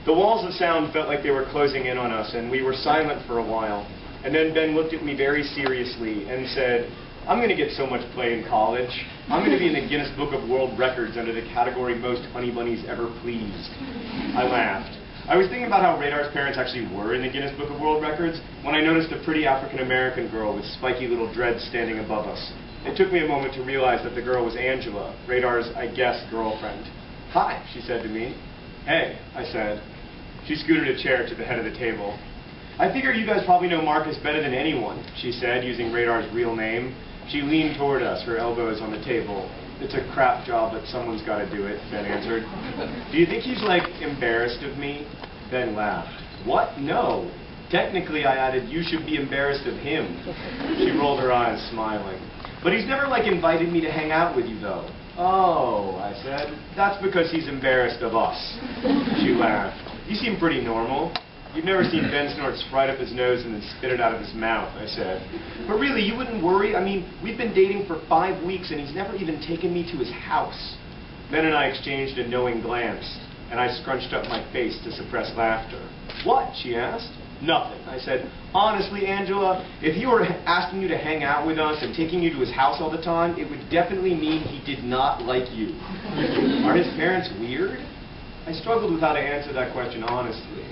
The walls of sound felt like they were closing in on us, and we were silent for a while. And then Ben looked at me very seriously and said, "I'm going to get so much play in college. I'm going to be in the Guinness Book of World Records under the category Most Honey Bunnies Ever Pleased." I laughed. I was thinking about how Radar's parents actually were in the Guinness Book of World Records when I noticed a pretty African-American girl with spiky little dreads standing above us. It took me a moment to realize that the girl was Angela, Radar's, I guess, girlfriend. "Hi," she said to me. "Hey," I said. She scooted a chair to the head of the table. "I figure you guys probably know Marcus better than anyone," she said, using Radar's real name. She leaned toward us, her elbows on the table. "It's a crap job, but someone's got to do it," Ben answered. "Do you think he's, like, embarrassed of me?" Ben laughed. "What? No. Technically," I added, "you should be embarrassed of him." She rolled her eyes, smiling. "But he's never, like, invited me to hang out with you, though." "Oh," I said, "that's because he's embarrassed of us." She laughed. "You seem pretty normal." "You've never seen Ben snort Sprite up his nose and then spit it out of his mouth," I said. "But really, you wouldn't worry? I mean, we've been dating for 5 weeks and he's never even taken me to his house." Ben and I exchanged a knowing glance, and I scrunched up my face to suppress laughter. "What?" she asked. "Nothing," I said. "Honestly, Angela, if he were asking you to hang out with us and taking you to his house all the time, it would definitely mean he did not like you." "Are his parents weird?" I struggled with how to answer that question honestly.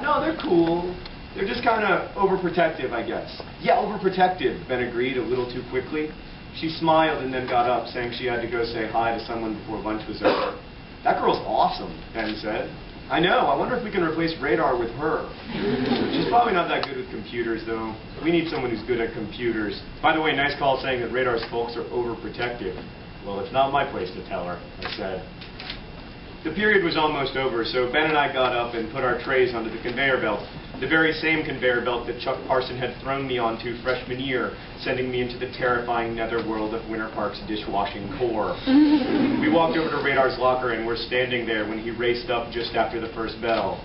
No, they're cool. They're just kind of overprotective, I guess." "Yeah, overprotective," Ben agreed a little too quickly. She smiled and then got up, saying she had to go say hi to someone before lunch was over. "That girl's awesome," Ben said. "I know. I wonder if we can replace Radar with her." "She's probably not that good with computers, though. We need someone who's good at computers. By the way, nice call saying that Radar's folks are overprotective." "Well, it's not my place to tell her," I said. The period was almost over, so Ben and I got up and put our trays onto the conveyor belt, the very same conveyor belt that Chuck Parson had thrown me onto freshman year, sending me into the terrifying netherworld of Winter Park's dishwashing core. We walked over to Radar's locker and were standing there when he raced up just after the first bell.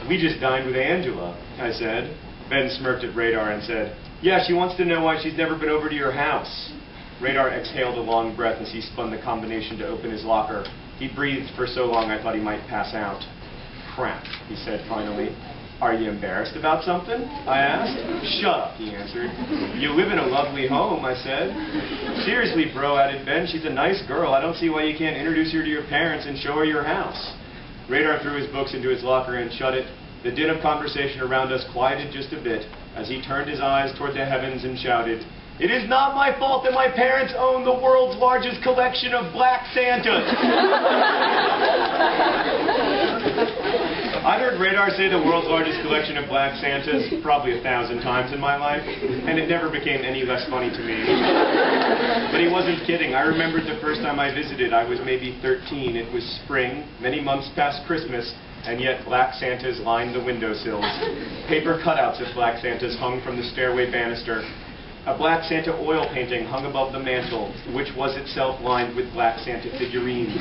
"We just dined with Angela," I said. Ben smirked at Radar and said, "Yeah, she wants to know why she's never been over to your house." Radar exhaled a long breath as he spun the combination to open his locker. He breathed for so long I thought he might pass out. "Crap," he said finally. "Are you embarrassed about something?" I asked. "Shut up," he answered. "You live in a lovely home," I said. "Seriously, bro," added Ben, "she's a nice girl. I don't see why you can't introduce her to your parents and show her your house." Radar threw his books into his locker and shut it. The din of conversation around us quieted just a bit as he turned his eyes toward the heavens and shouted, "It is not my fault that my parents own the world's largest collection of black Santas." I'd heard Radar say the world's largest collection of black Santas probably 1,000 times in my life, and it never became any less funny to me. But he wasn't kidding. I remembered the first time I visited. I was maybe 13. It was spring, many months past Christmas, and yet black Santas lined the windowsills. Paper cutouts of black Santas hung from the stairway banister. A black Santa oil painting hung above the mantel, which was itself lined with black Santa figurines.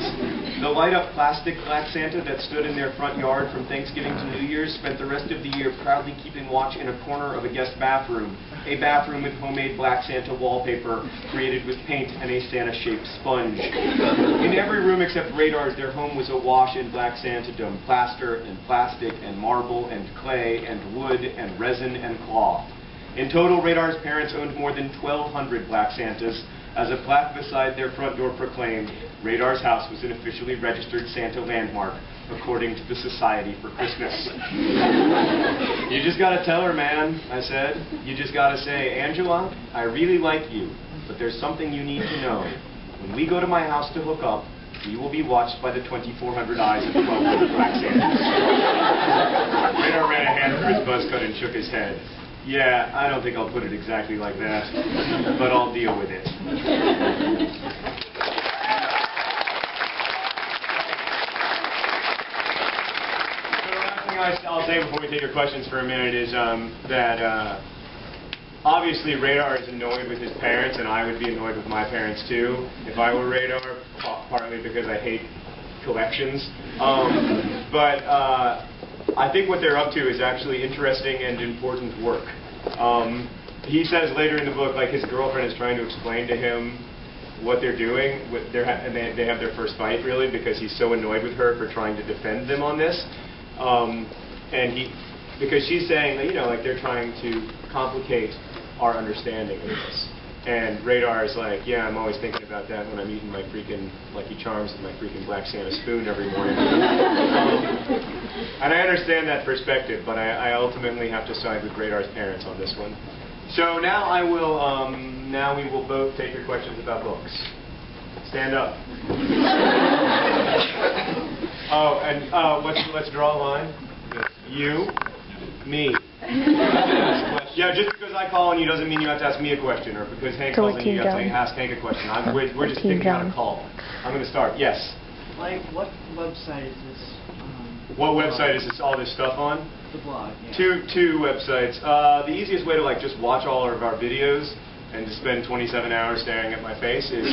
The light-up plastic black Santa that stood in their front yard from Thanksgiving to New Year's spent the rest of the year proudly keeping watch in a corner of a guest bathroom, a bathroom with homemade black Santa wallpaper created with paint and a Santa-shaped sponge. In every room except Radar's, their home was awash in black Santadom, plaster and plastic and marble and clay and wood and resin and cloth. In total, Radar's parents owned more than 1,200 black Santas. As a plaque beside their front door proclaimed, Radar's house was an officially registered Santa landmark, according to the Society for Christmas. "You just gotta tell her, man," I said. "You just gotta say, 'Angela, I really like you, but there's something you need to know. When we go to my house to hook up, we will be watched by the 2,400 eyes of 1,200 black Santas." Radar ran a hand through his buzz cut and shook his head. "Yeah, I don't think I'll put it exactly like that, but I'll deal with it." So the last thing I'll say before we take your questions for a minute is that obviously Radar is annoyed with his parents, and I would be annoyed with my parents too if I were Radar, partly because I hate collections. But I think what they're up to is actually interesting and important work. He says later in the book, like, his girlfriend is trying to explain to him what they're doing, and they have their first fight really because he's so annoyed with her for trying to defend them on this, because she's saying that like they're trying to complicate our understanding of this. And Radar is like, yeah, I'm always thinking about that when I'm eating my freaking Lucky Charms with my freaking Black Santa spoon every morning. And I understand that perspective, but I ultimately have to side with Radar's parents on this one. So now now we will both take your questions about books. Stand up. Oh, and let's draw a line. You, me. Yeah, just because I call on you doesn't mean you have to ask me a question, or because Hank calls on you, you have to ask Hank a question. We're just picking out a call. I'm going to start. Yes? Like, what website is this? What website is all this stuff on? The blog, yeah. Two websites. The easiest way to just watch all of our videos and to spend 27 hours staring at my face is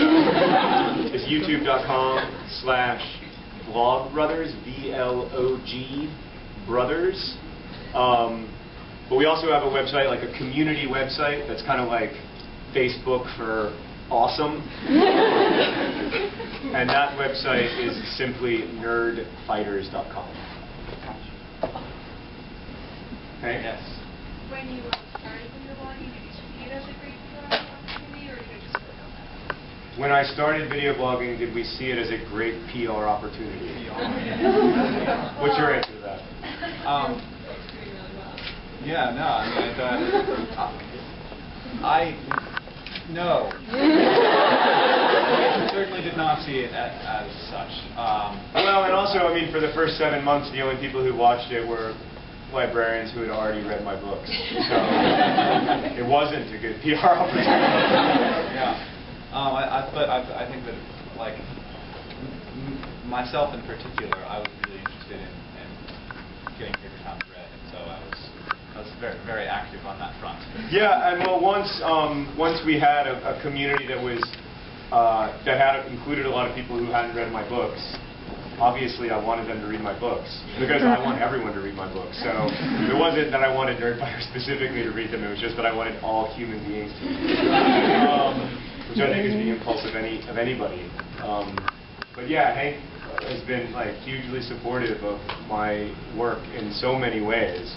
youtube.com/vlogbrothers, VLOG brothers. But we also have a website, like a community website, that's kind of like Facebook for awesome. And that website is simply nerdfighters.com. Okay? Yes. When you started video blogging, did you see it as a great opportunity, or did you just work on that? When I started video blogging, did we see it as a great PR opportunity? What's your answer to that? Yeah, no, I mean, no. I certainly did not see it as such. Well, and also, I mean, for the first 7 months, the only people who watched it were librarians who had already read my books. So it wasn't a good PR opportunity. Yeah. But I think that, like, myself in particular, I was really interested in getting paper towns read, and so I was very, very active on that front. Yeah, and well, once we had a community that was that had included a lot of people who hadn't read my books. Obviously, I wanted them to read my books because I want everyone to read my books. So it wasn't that I wanted Nerdfighter specifically to read them; it was just that I wanted all human beings to read them, which I think is the impulse of anybody. But yeah, Hank has been hugely supportive of my work in so many ways.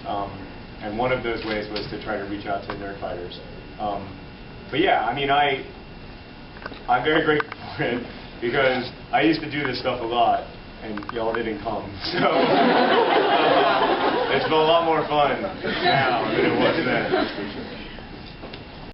And one of those ways was to try to reach out to Nerdfighters. But yeah, I mean, I'm very grateful for it because I used to do this stuff a lot, and y'all didn't come. So it's been a lot more fun now than it was then.